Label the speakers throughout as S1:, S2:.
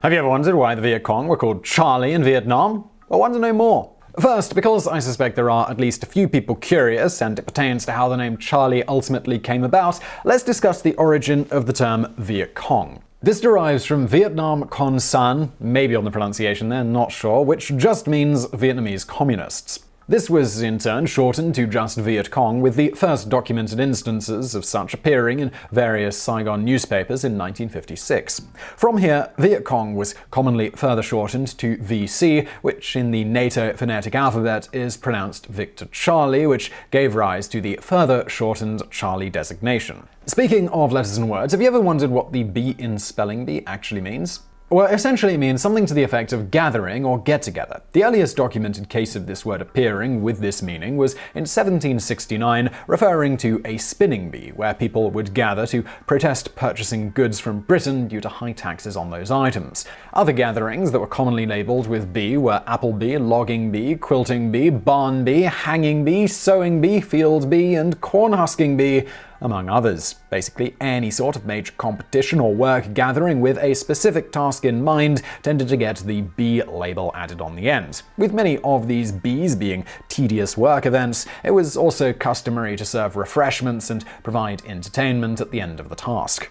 S1: Have you ever wondered why the Viet Cong were called Charlie in Vietnam? Well, want to know more? First, because I suspect there are at least a few people curious, and it pertains to how the name Charlie ultimately came about, let's discuss the origin of the term Viet Cong. This derives from Vietnam Con San, maybe on the pronunciation there, not sure, which just means Vietnamese communists. This was in turn shortened to just Viet Cong, with the first documented instances of such appearing in various Saigon newspapers in 1956. From here, Viet Cong was commonly further shortened to VC, which in the NATO phonetic alphabet is pronounced Victor Charlie, which gave rise to the further shortened Charlie designation. Speaking of letters and words, have you ever wondered what the B in spelling bee actually means? Well, essentially it means something to the effect of gathering or get-together. The earliest documented case of this word appearing with this meaning was in 1769, referring to a spinning bee, where people would gather to protest purchasing goods from Britain due to high taxes on those items. Other gatherings that were commonly labeled with bee were apple bee, logging bee, quilting bee, barn bee, hanging bee, sewing bee, field bee, and corn husking bee, among others. Basically, any sort of major competition or work gathering with a specific task in mind tended to get the bee label added on the end. With many of these bees being tedious work events, it was also customary to serve refreshments and provide entertainment at the end of the task.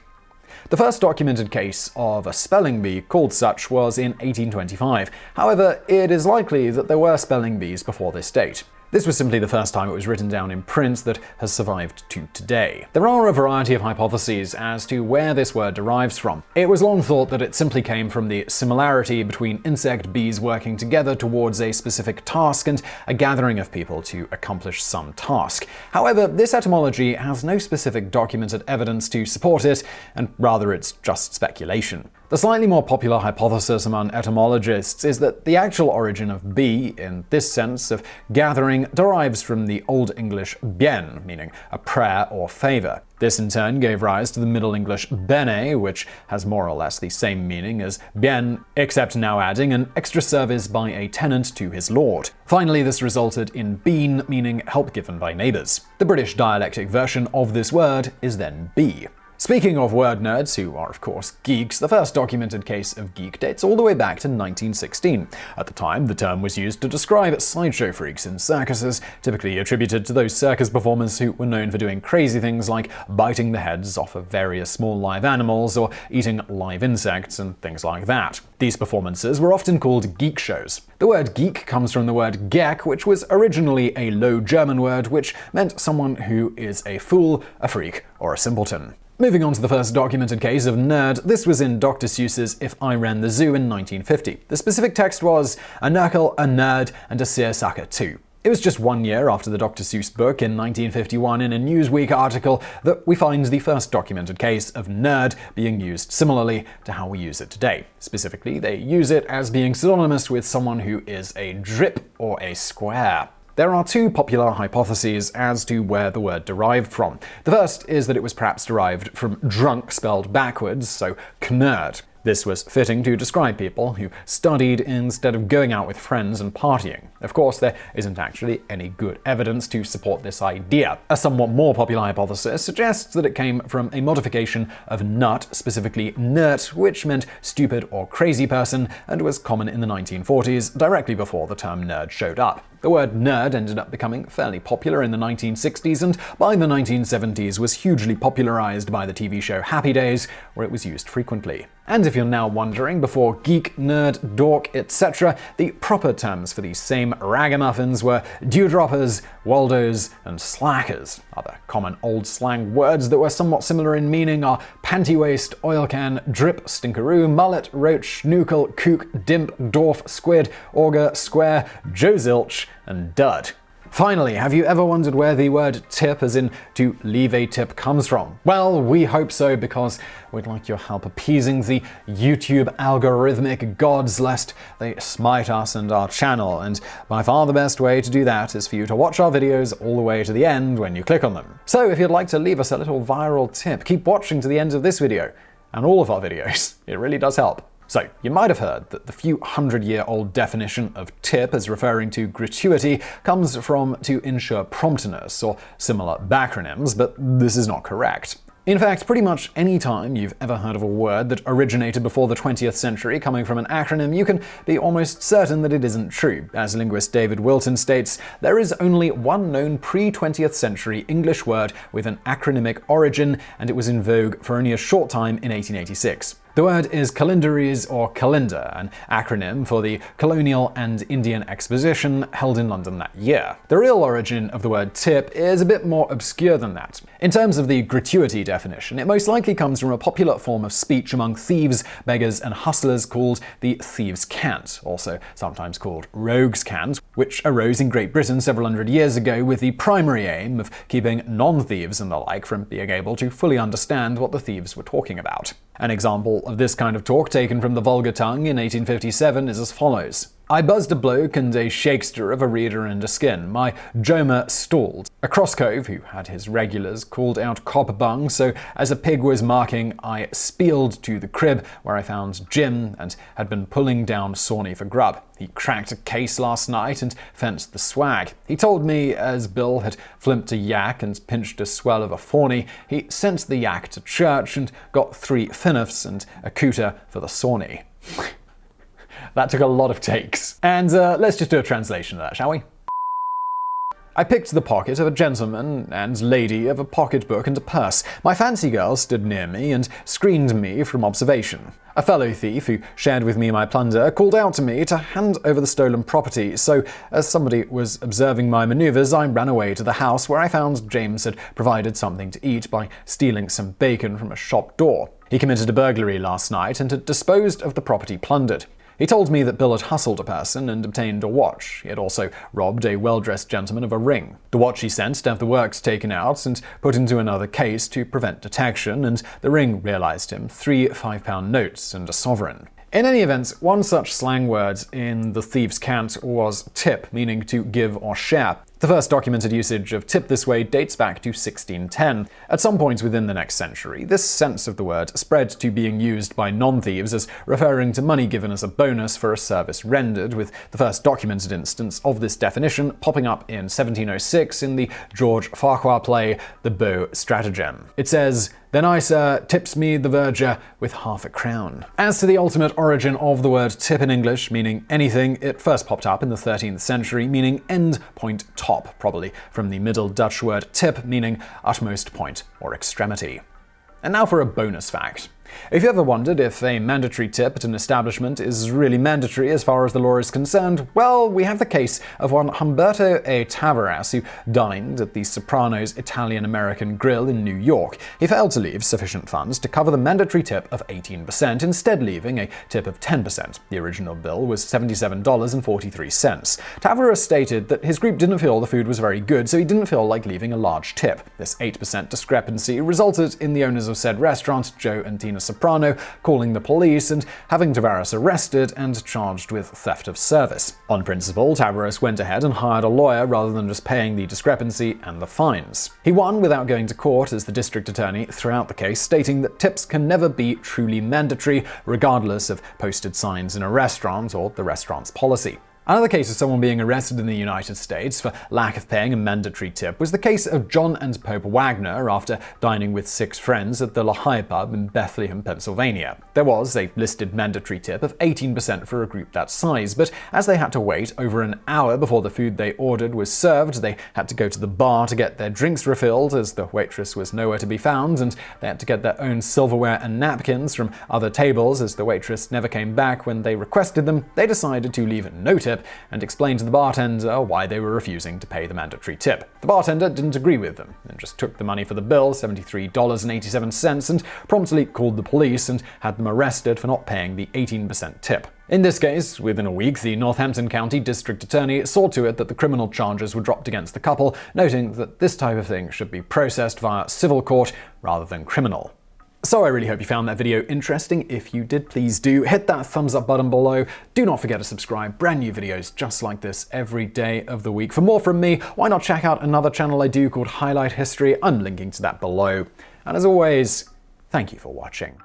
S1: The first documented case of a spelling bee called such was in 1825. However, it is likely that there were spelling bees before this date. This was simply the first time it was written down in print that has survived to today. There are a variety of hypotheses as to where this word derives from. It was long thought that it simply came from the similarity between insect bees working together towards a specific task and a gathering of people to accomplish some task. However, this etymology has no specific documented evidence to support it, and rather it's just speculation. The slightly more popular hypothesis among etymologists is that the actual origin of bee, in this sense of gathering, derives from the Old English bien, meaning a prayer or favor. This in turn gave rise to the Middle English bene, which has more or less the same meaning as bien, except now adding an extra service by a tenant to his lord. Finally, this resulted in bean, meaning help given by neighbors. The British dialectic version of this word is then bee. Speaking of word nerds, who are of course geeks, the first documented case of geek dates all the way back to 1916. At the time, the term was used to describe sideshow freaks in circuses, typically attributed to those circus performers who were known for doing crazy things like biting the heads off of various small live animals or eating live insects and things like that. These performances were often called geek shows. The word geek comes from the word geck, which was originally a Low German word which meant someone who is a fool, a freak, or a simpleton. Moving on to the first documented case of nerd, this was in Dr. Seuss's If I Ran the Zoo in 1950. The specific text was, "A Nurgle, a nerd, and a seersucker too." It was just 1 year after the Dr. Seuss book in 1951 in a Newsweek article that we find the first documented case of nerd being used similarly to how we use it today. Specifically, they use it as being synonymous with someone who is a drip or a square. There are two popular hypotheses as to where the word derived from. The first is that it was perhaps derived from drunk spelled backwards, so knerd. This was fitting to describe people who studied instead of going out with friends and partying. Of course, there isn't actually any good evidence to support this idea. A somewhat more popular hypothesis suggests that it came from a modification of nut, specifically nerd, which meant stupid or crazy person, and was common in the 1940s, directly before the term nerd showed up. The word nerd ended up becoming fairly popular in the 1960s, and by the 1970s was hugely popularized by the TV show Happy Days, where it was used frequently. And if you're now wondering, before geek, nerd, dork, etc., the proper terms for these same ragamuffins were dewdroppers, waldos, and slackers. Other common old slang words that were somewhat similar in meaning are panty waist, oil can, drip, stinkeroo, mullet, roach, schnookle, kook, dimp, dwarf, squid, auger, square, Joe Zilch, and dud. Finally, have you ever wondered where the word tip, as in to leave a tip, comes from? Well, we hope so, because we'd like your help appeasing the YouTube algorithmic gods lest they smite us and our channel, and by far the best way to do that is for you to watch our videos all the way to the end when you click on them. So if you'd like to leave us a little viral tip, keep watching to the end of this video, and all of our videos. It really does help. So, you might have heard that the few hundred-year-old definition of tip as referring to gratuity comes from to ensure promptness or similar backronyms, but this is not correct. In fact, pretty much any time you've ever heard of a word that originated before the 20th century coming from an acronym, you can be almost certain that it isn't true. As linguist David Wilton states, there is only one known pre-20th century English word with an acronymic origin, and it was in vogue for only a short time in 1886. The word is Calendaries or Calendar, an acronym for the Colonial and Indian Exposition held in London that year. The real origin of the word tip is a bit more obscure than that. In terms of the gratuity definition, it most likely comes from a popular form of speech among thieves, beggars, and hustlers called the thieves' cant, also sometimes called rogues' cant, which arose in Great Britain several hundred years ago with the primary aim of keeping non-thieves and the like from being able to fully understand what the thieves were talking about. An example of this kind of talk taken from the vulgar tongue in 1857 is as follows. I buzzed a bloke and a shakester of a reader and a skin. My jomer stalled. A crosscove, who had his regulars, called out copper bung, so as a pig was marking, I spieled to the crib, where I found Jim and had been pulling down Sawney for grub. He cracked a case last night and fenced the swag. He told me, as Bill had flimped a yak and pinched a swell of a fawny, he sent the yak to church and got 3 finnifs and a cooter for the Sawney. That took a lot of takes. And let's just do a translation of that, shall we? I picked the pocket of a gentleman and lady of a pocketbook and a purse. My fancy girl stood near me and screened me from observation. A fellow thief who shared with me my plunder called out to me to hand over the stolen property, so as somebody was observing my maneuvers, I ran away to the house where I found James had provided something to eat by stealing some bacon from a shop door. He committed a burglary last night and had disposed of the property plundered. He told me that Bill had hustled a person and obtained a watch. He had also robbed a well-dressed gentleman of a ring. The watch he sent to have the works taken out and put into another case to prevent detection, and the ring realised him 3 £5 notes and a sovereign. In any event, one such slang word in the thieves' cant was tip, meaning to give or share. The first documented usage of tip this way dates back to 1610. At some point within the next century, this sense of the word spread to being used by non-thieves as referring to money given as a bonus for a service rendered, with the first documented instance of this definition popping up in 1706 in the George Farquhar play The Beau Stratagem. It says, "Then I, sir, tips me the verger with half a crown." As to the ultimate origin of the word tip in English, meaning anything, it first popped up in the 13th century, meaning end, point, top, probably from the Middle Dutch word tip, meaning utmost point or extremity. And now for a bonus fact. If you ever wondered if a mandatory tip at an establishment is really mandatory as far as the law is concerned, well, we have the case of one Humberto A. Tavares who dined at the Sopranos Italian-American Grill in New York. He failed to leave sufficient funds to cover the mandatory tip of 18%, instead leaving a tip of 10%. The original bill was $77.43. Tavares stated that his group didn't feel the food was very good, so he didn't feel like leaving a large tip. This 8% discrepancy resulted in the owners of said restaurant, Joe and Tina Soprano, calling the police and having Tavares arrested and charged with theft of service. On principle, Tavares went ahead and hired a lawyer rather than just paying the discrepancy and the fines. He won without going to court as the district attorney throughout the case, stating that tips can never be truly mandatory, regardless of posted signs in a restaurant or the restaurant's policy. Another case of someone being arrested in the United States for lack of paying a mandatory tip was the case of John and Pope Wagner after dining with 6 friends at the Lehigh pub in Bethlehem, Pennsylvania. There was a listed mandatory tip of 18% for a group that size, but as they had to wait over an hour before the food they ordered was served, they had to go to the bar to get their drinks refilled as the waitress was nowhere to be found, and they had to get their own silverware and napkins from other tables as the waitress never came back when they requested them. They decided to leave no tip and explained to the bartender why they were refusing to pay the mandatory tip. The bartender didn't agree with them and just took the money for the bill, $73.87, and promptly called the police and had them arrested for not paying the 18% tip. In this case, within a week, the Northampton County District Attorney saw to it that the criminal charges were dropped against the couple, noting that this type of thing should be processed via civil court rather than criminal. So I really hope you found that video interesting. If you did, please do hit that thumbs up button below. Do not forget to subscribe. Brand new videos just like this every day of the week. For more from me, why not check out another channel I do called Highlight History? I'm linking to that below. And as always, thank you for watching.